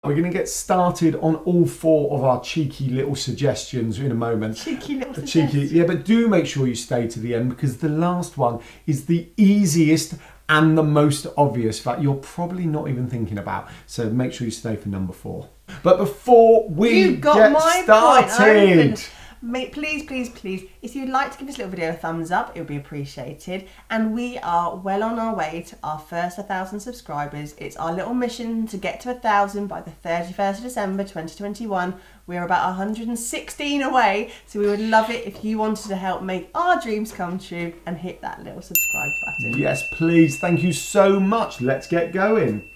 We're going to get started on all 4 of our cheeky little suggestions in a moment. Cheeky little suggestions. Yeah, but do make sure you stay to the end because the last one is the easiest and the most obvious fact you're probably not even thinking about. So make sure you stay for number 4. But before we get started, please, if you'd like to give this little video a thumbs up, it would be appreciated. And we are well on our way to our first 1,000 subscribers. It's our little mission to get to 1,000 by the 31st of December 2021. We're about 116 away, so we would love it if you wanted to help make our dreams come true and hit that little subscribe button. Yes, please. Thank you so much. Let's get going.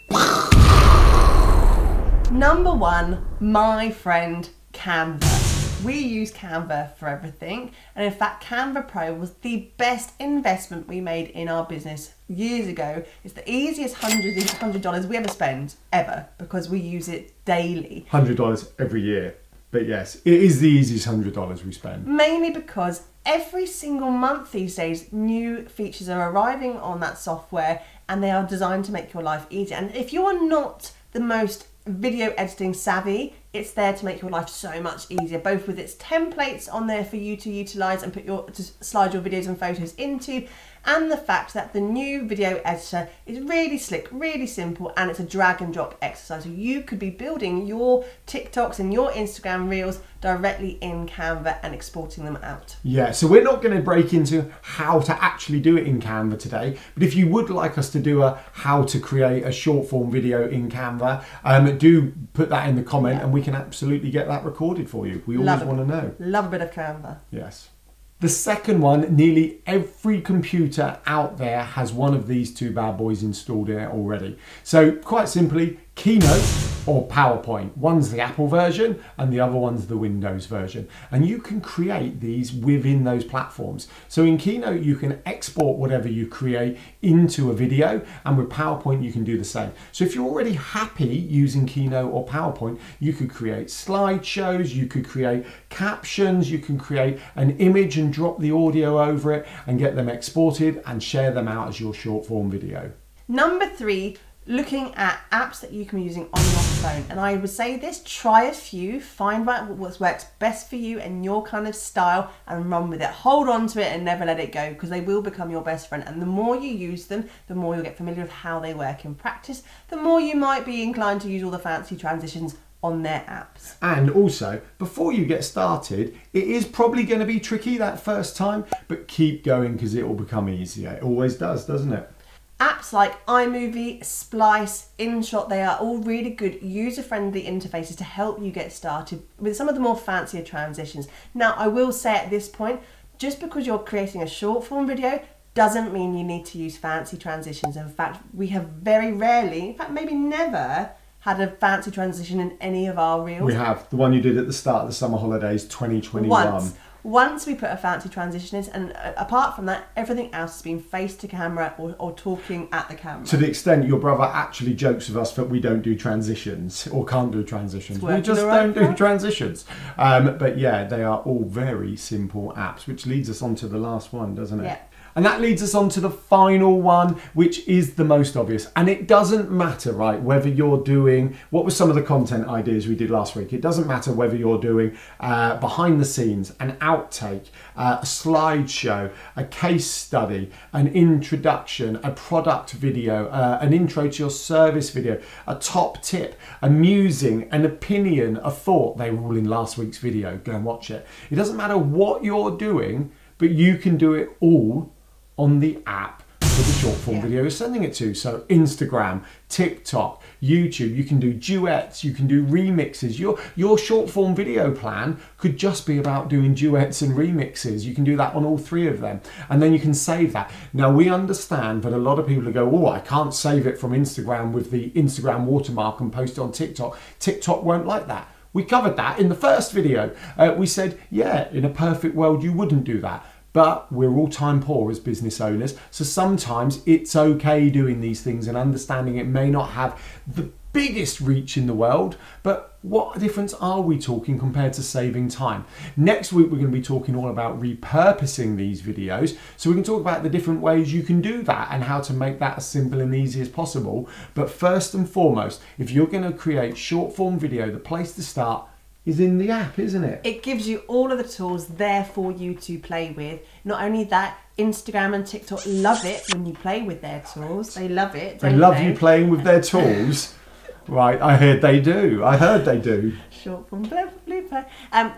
Number 1, my friend Canva. We use Canva for everything, and in fact Canva Pro was the best investment we made in our business years ago. It's the easiest $100 we ever spend, ever, because we use it daily. $100 every year, but yes, it is the easiest $100 we spend. Mainly because every single month these days, new features are arriving on that software and they are designed to make your life easier. And if you're not the most video editing savvy, it's there to make your life so much easier, both with its templates on there for you to utilize and to slide your videos and photos into, and the fact that the new video editor is really slick, really simple, and it's a drag and drop exercise. So you could be building your TikToks and your Instagram reels directly in Canva and exporting them out. Yeah, so we're not going to break into how to actually do it in Canva today, but if you would like us to do a how to create a short form video in Canva, do put that in the comment and we can absolutely get that recorded for you. We always want to know. Love a bit of Canva. Yes. The second one, nearly every computer out there has one of these 2 bad boys installed in it already. So quite simply, Keynote or PowerPoint. One's the Apple version and the other one's the Windows version. And you can create these within those platforms. So in Keynote, you can export whatever you create into a video, and with PowerPoint, you can do the same. So if you're already happy using Keynote or PowerPoint, you could create slideshows, you could create captions, you can create an image and drop the audio over it and get them exported and share them out as your short form video. Number 3, looking at apps that you can be using on your phone. And I would say this, try a few, find out what works best for you and your kind of style and run with it. Hold on to it and never let it go, because they will become your best friend. And the more you use them, the more you'll get familiar with how they work in practice, the more you might be inclined to use all the fancy transitions on their apps. And also, before you get started, it is probably going to be tricky that first time, but keep going because it will become easier. It always does, doesn't it? Apps like iMovie, Splice, InShot, they are all really good user-friendly interfaces to help you get started with some of the more fancier transitions. Now, I will say at this point, just because you're creating a short form video doesn't mean you need to use fancy transitions. In fact, we have very rarely, in fact maybe never, had a fancy transition in any of our reels. We have. The one you did at the start of the summer holidays 2021. Once we put a fancy transition in, and apart from that, everything else has been face to camera or talking at the camera. To the extent your brother actually jokes with us that we don't do transitions or can't do transitions. We just don't do transitions. But yeah, they are all very simple apps, which leads us on to the last one, doesn't it? Yeah. And that leads us on to the final one, which is the most obvious. And it doesn't matter, right, whether you're doing, what were some of the content ideas we did last week? It doesn't matter whether you're doing behind the scenes, an outtake, a slideshow, a case study, an introduction, a product video, an intro to your service video, a top tip, a musing, an opinion, a thought. They were all in last week's video. Go and watch it. It doesn't matter what you're doing, but you can do it all on the app for the short form video you're sending it to. So Instagram, TikTok, YouTube, you can do duets, you can do remixes. Your short form video plan could just be about doing duets and remixes. You can do that on all 3 of them. And then you can save that. Now we understand that a lot of people go, oh, I can't save it from Instagram with the Instagram watermark and post it on TikTok. TikTok won't like that. We covered that in the first video. We said, yeah, in a perfect world, you wouldn't do that. But we're all time poor as business owners. So sometimes it's okay doing these things and understanding it may not have the biggest reach in the world, but what difference are we talking compared to saving time? Next week, we're going to be talking all about repurposing these videos. So we can talk about the different ways you can do that and how to make that as simple and easy as possible. But first and foremost, if you're going to create short form video, the place to start is in the app, isn't it? It gives you all of the tools there for you to play with. Not only that, Instagram and TikTok love it when you play with their tools. They love it. They love you playing with their tools. Right, I heard they do. I heard they do. Short form blooper.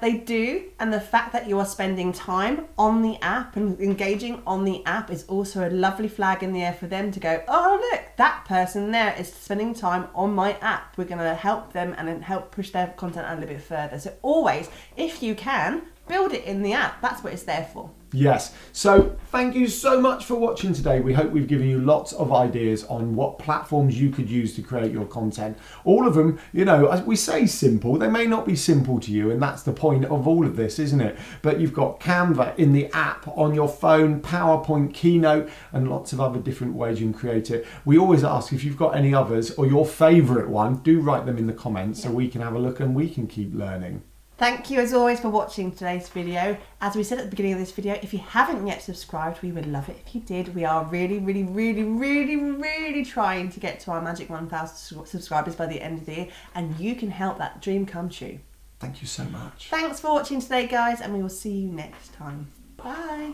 They do, and the fact that you are spending time on the app and engaging on the app is also a lovely flag in the air for them to go, oh look, that person there is spending time on my app. We're going to help them and then help push their content out a little bit further. So always, if you can, build it in the app. That's what it's there for. Yes, so thank you so much for watching today. We hope we've given you lots of ideas on what platforms you could use to create your content. All of them, you know, as we say simple, they may not be simple to you, and that's the point of all of this, isn't it? But you've got Canva in the app, on your phone, PowerPoint, Keynote, and lots of other different ways you can create it. We always ask if you've got any others or your favourite one, do write them in the comments so we can have a look and we can keep learning. Thank you as always for watching today's video. As we said at the beginning of this video, if you haven't yet subscribed, we would love it if you did. We are really trying to get to our magic 1,000 subscribers by the end of the year, and you can help that dream come true. Thank you so much. Thanks for watching today, guys, and we will see you next time. Bye.